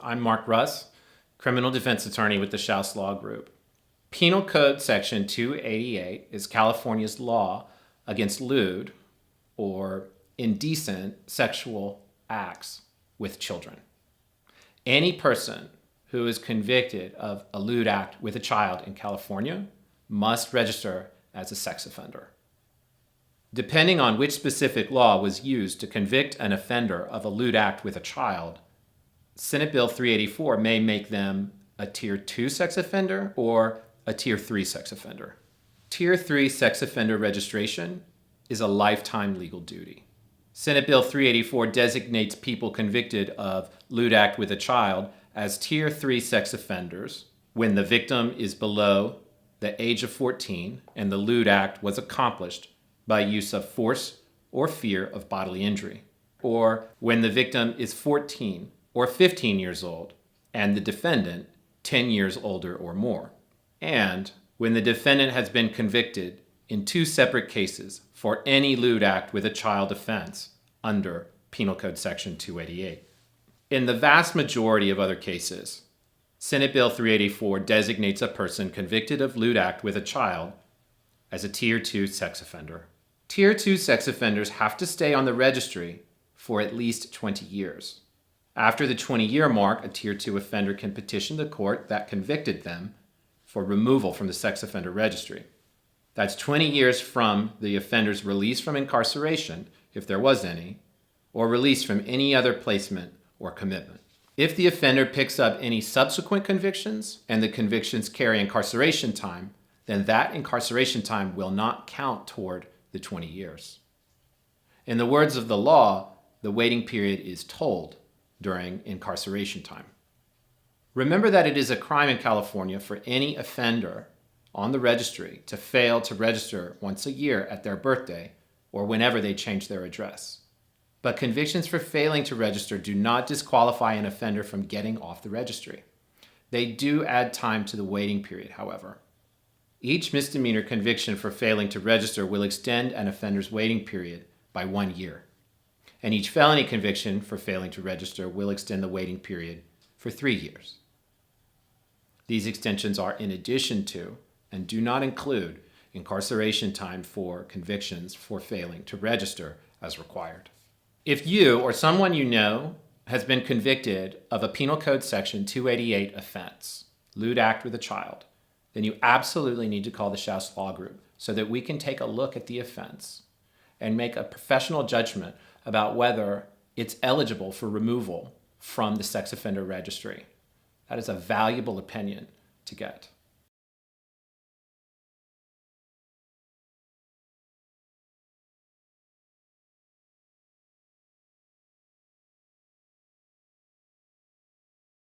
I'm Mark Russ, criminal defense attorney with the Shouse Law Group. Penal Code Section 288 is California's law against lewd or indecent sexual acts with children. Any person who is convicted of a lewd act with a child in California must register as a sex offender. Depending on which specific law was used to convict an offender of a lewd act with a child, Senate Bill 384 may make them a Tier 2 sex offender or a Tier 3 sex offender. Tier 3 sex offender registration is a lifetime legal duty. Senate Bill 384 designates people convicted of lewd act with a child as Tier 3 sex offenders when the victim is below the age of 14 and the lewd act was accomplished by use of force or fear of bodily injury, or when the victim is 14 or 15 years old and the defendant 10 years older or more, and when the defendant has been convicted in two separate cases for any lewd act with a child offense under Penal Code Section 288. In the vast majority of other cases, Senate Bill 384 designates a person convicted of lewd act with a child as a Tier 2 sex offender. Tier 2 sex offenders have to stay on the registry for at least 20 years. After the 20-year mark, a Tier 2 offender can petition the court that convicted them for removal from the sex offender registry. That's 20 years from the offender's release from incarceration, if there was any, or release from any other placement or commitment. If the offender picks up any subsequent convictions and the convictions carry incarceration time, then that incarceration time will not count toward the 20 years. In the words of the law, the waiting period is tolled during incarceration time. Remember that it is a crime in California for any offender on the registry to fail to register once a year at their birthday or whenever they change their address. But convictions for failing to register do not disqualify an offender from getting off the registry. They do add time to the waiting period, however. Each misdemeanor conviction for failing to register will extend an offender's waiting period by 1 year. And each felony conviction for failing to register will extend the waiting period for 3 years. These extensions are in addition to and do not include incarceration time for convictions for failing to register as required. If you or someone you know has been convicted of a Penal Code Section 288 offense, lewd act with a child, then you absolutely need to call the Shouse Law Group so that we can take a look at the offense and make a professional judgment about whether it's eligible for removal from the sex offender registry. That is a valuable opinion to get.